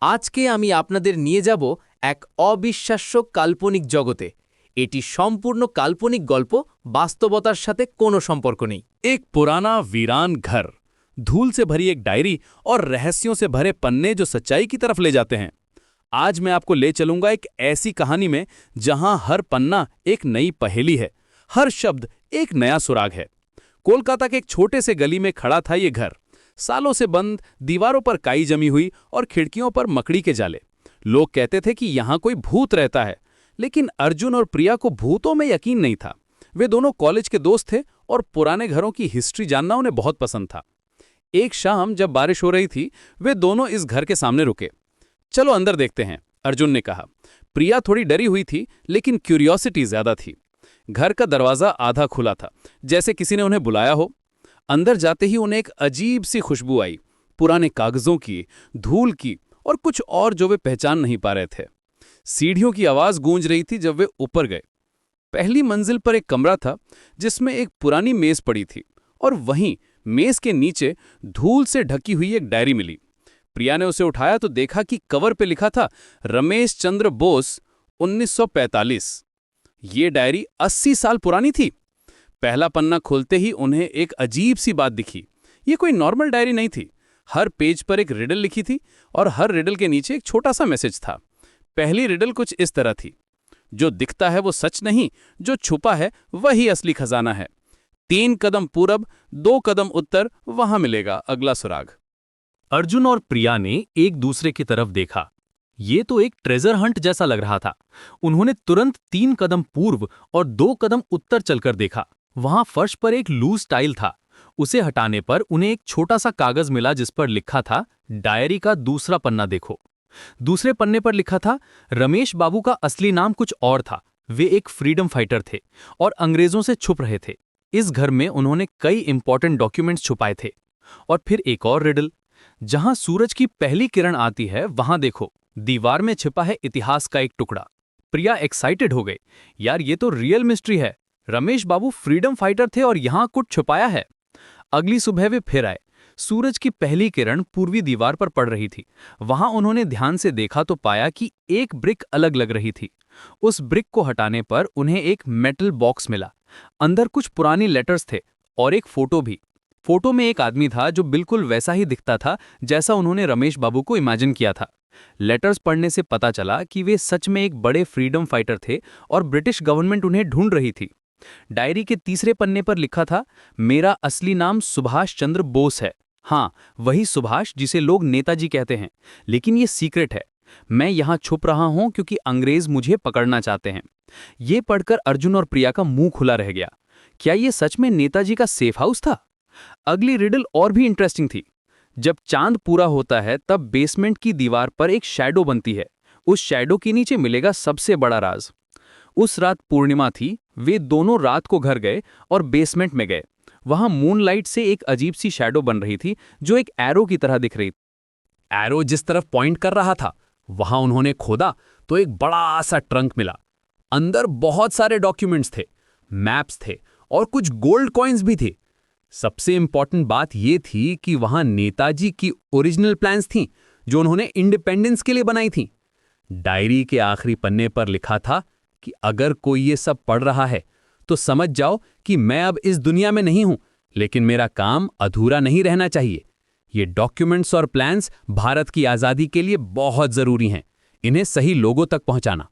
আজকে আমি আপনাদের নিয়ে যাব এক অবিশ্বাস্য কাল্পনিক জগতে। এটি সম্পূর্ণ কাল্পনিক গল্প, বাস্তবতার সাথে কোনো সম্পর্ক নেই। एक पुराना वीरान घर, धूल से भरी एक डायरी और रहस्यों से भरे पन्ने जो सच्चाई की तरफ ले जाते हैं। आज मैं आपको ले चलूंगा एक ऐसी कहानी में जहां हर पन्ना एक नई पहेली है, हर शब्द एक नया सुराग है। कोलकाता के एक छोटे से गली में खड़ा था ये घर, सालों से बंद, दीवारों पर काई जमी हुई और खिड़कियों पर मकड़ी के जाले। लोग कहते थे कि यहाँ कोई भूत रहता है, लेकिन अर्जुन और प्रिया को भूतों में यकीन नहीं था। वे दोनों कॉलेज के दोस्त थे और पुराने घरों की हिस्ट्री जानना उन्हें बहुत पसंद था। एक शाम जब बारिश हो रही थी, वे दोनों इस घर के सामने रुके। चलो अंदर देखते हैं, अर्जुन ने कहा। प्रिया थोड़ी डरी हुई थी, लेकिन क्यूरियोसिटी ज्यादा थी। घर का दरवाजा आधा खुला था, जैसे किसी ने उन्हें बुलाया हो। अंदर जाते ही उन्हें एक अजीब सी खुशबू आई, पुराने कागजों की, धूल की और कुछ और जो वे पहचान नहीं पा रहे थे। सीढ़ियों की आवाज गूंज रही थी जब वे ऊपर गए। पहली मंजिल पर एक कमरा था जिसमें एक पुरानी मेज पड़ी थी और वहीं मेज के नीचे धूल से ढकी हुई एक डायरी मिली। प्रिया ने उसे उठाया तो देखा कि कवर पे लिखा था रमेश चंद्र बोस 1945। ये डायरी 80 साल पुरानी थी। पहला पन्ना खोलते ही उन्हें एक अजीब सी बात दिखी। ये कोई नॉर्मल डायरी नहीं थी। हर पेज पर एक रिडल लिखी थी और हर रिडल के नीचे एक छोटा सा मैसेज था। पहली रिडल कुछ इस तरह थी, जो दिखता है वो सच नहीं, जो छुपा है वही असली खजाना है। 3 कदम पूरब, 2 कदम उत्तर, वहां मिलेगा अगला सुराग। अर्जुन और प्रिया ने एक दूसरे की तरफ देखा। ये तो एक ट्रेजर हंट जैसा लग रहा था। उन्होंने तुरंत 3 कदम पूर्व और 2 कदम उत्तर चलकर देखा। वहां फर्श पर एक लूज टाइल था। उसे हटाने पर उन्हें एक छोटा सा कागज मिला जिस पर लिखा था, डायरी का दूसरा पन्ना देखो। दूसरे पन्ने पर लिखा था, रमेश बाबू का असली नाम कुछ और था। वे एक फ्रीडम फाइटर थे और अंग्रेजों से छुप रहे थे। इस घर में उन्होंने कई इंपॉर्टेंट डॉक्यूमेंट्स छुपाए थे। और फिर एक और रिडल, जहां सूरज की पहली किरण आती है वहां देखो, दीवार में छिपा है इतिहास का एक टुकड़ा। प्रिया एक्साइटेड हो गई। यार, ये तो रियल मिस्ट्री है। रमेश बाबू फ्रीडम फाइटर थे और यहां कुछ छुपाया है। अगली सुबह वे फिर आए। सूरज की पहली किरण पूर्वी दीवार पर पड़ रही थी। वहां उन्होंने ध्यान से देखा तो पाया कि एक ब्रिक अलग लग रही थी। उस ब्रिक को हटाने पर उन्हें एक मेटल बॉक्स मिला। अंदर कुछ पुरानी लेटर्स थे और एक फोटो भी। फोटो में एक आदमी था जो बिल्कुल वैसा ही दिखता था जैसा उन्होंने रमेश बाबू को इमेजिन किया था। लेटर्स पढ़ने से पता चला कि वे सच में एक बड़े फ्रीडम फाइटर थे और ब्रिटिश गवर्नमेंट उन्हें ढूंढ रही थी। डायरी के तीसरे पन्ने पर लिखा था, मेरा असली नाम सुभाष चंद्र बोस है। हाँ, वही सुभाष जिसे लोग नेताजी कहते हैं, लेकिन ये सीक्रेट है। मैं यहाँ छुप रहा हूं क्योंकि अंग्रेज मुझे पकड़ना चाहते हैं। ये पढ़कर अर्जुन और प्रिया का मुंह खुला रह गया। क्या ये सच में नेताजी का सेफ हाउस था? अगली रिडल और भी इंटरेस्टिंग थी। जब चांद पूरा होता है तब बेसमेंट की दीवार पर एक शैडो बनती है। उस शैडो के नीचे मिलेगा सबसे बड़ा राज। उस रात पूर्णिमा थी। वे दोनों रात को घर गए और बेसमेंट में गए। वहां मूनलाइट से एक अजीब सी शैडो बन रही थी जो एक एरो की तरह दिख रही थी। एरो जिस तरफ पॉइंट कर रहा था, वहां उन्होंने खोदा तो एक बड़ा सा ट्रंक मिला। अंदर बहुत सारे डॉक्यूमेंट्स थे, मैप्स थे और कुछ गोल्ड कॉइन्स भी थे। सबसे इंपॉर्टेंट बात यह थी कि वहां नेताजी की ओरिजिनल प्लान्स थीं जो उन्होंने इंडिपेंडेंस के लिए बनाई थीं। डायरी के आखिरी पन्ने पर लिखा था कि अगर कोई ये सब पढ़ रहा है तो समझ जाओ कि मैं अब इस दुनिया में नहीं हूं, लेकिन मेरा काम अधूरा नहीं रहना चाहिए। ये डॉक्यूमेंट्स और प्लान्स भारत की आज़ादी के लिए बहुत ज़रूरी हैं। इन्हें सही लोगों तक पहुंचाना।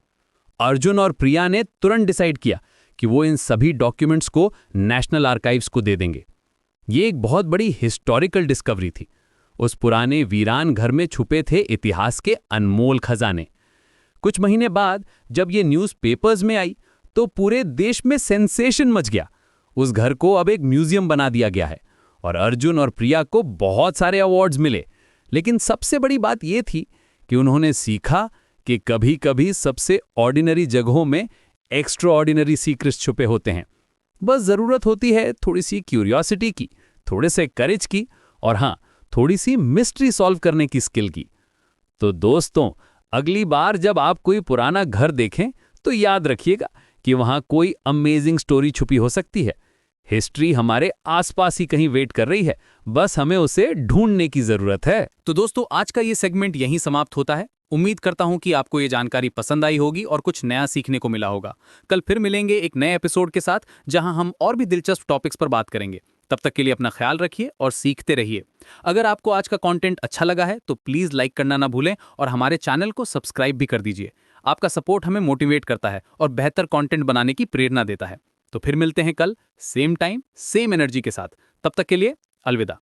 अर्जुन और प्रिया ने तुरंत डिसाइड किया कि वो इन सभी डॉक्यूमेंट्स को नेशनल आर्काइव्स को दे देंगे। ये एक बहुत बड़ी हिस्टोरिकल डिस्कवरी थी। उस पुराने वीरान घर में छुपे थे इतिहास के अनमोल खजाने। कुछ महीने बाद जब ये न्यूज़ पेपर्स में आई तो पूरे देश में सेंसेशन मच गया। उस घर को अब एक म्यूजियम बना दिया गया है और अर्जुन और प्रिया को बहुत सारे अवार्ड्स मिले। लेकिन सबसे बड़ी बात यह थी कि उन्होंने सीखा कि कभी-कभी सबसे ऑर्डिनरी जगहों में एक्स्ट्रा ऑर्डिनरी सीक्रेट्स छुपे होते हैं। बस ज़रूरत होती है थोड़ी सी क्यूरियोसिटी की, थोड़े से करेज की और हाँ, थोड़ी सी मिस्ट्री सॉल्व करने की स्किल की। तो दोस्तों, अगली बार जब आप कोई पुराना घर देखें तो याद रखिएगा कि वहां कोई अमेजिंग स्टोरी छुपी हो सकती है। हिस्ट्री हमारे आसपास ही कहीं वेट कर रही है, बस हमें उसे ढूंढने की जरूरत है। तो दोस्तों, आज का ये सेगमेंट यहीं समाप्त होता है। उम्मीद करता हूं कि आपको ये जानकारी पसंद आई होगी और कुछ नया सीखने को मिला होगा। कल फिर मिलेंगे एक नए एपिसोड के साथ, जहां हम और भी दिलचस्प टॉपिक्स पर बात करेंगे। तब तक के लिए अपना ख्याल रखिए और सीखते रहिए। अगर आपको आज का कंटेंट अच्छा लगा है तो प्लीज़ लाइक करना ना भूलें और हमारे चैनल को सब्सक्राइब भी कर दीजिए। आपका सपोर्ट हमें मोटिवेट करता है और बेहतर कंटेंट बनाने की प्रेरणा देता है। तो फिर मिलते हैं कल, सेम टाइम सेम एनर्जी के साथ। तब तक के लिए अलविदा।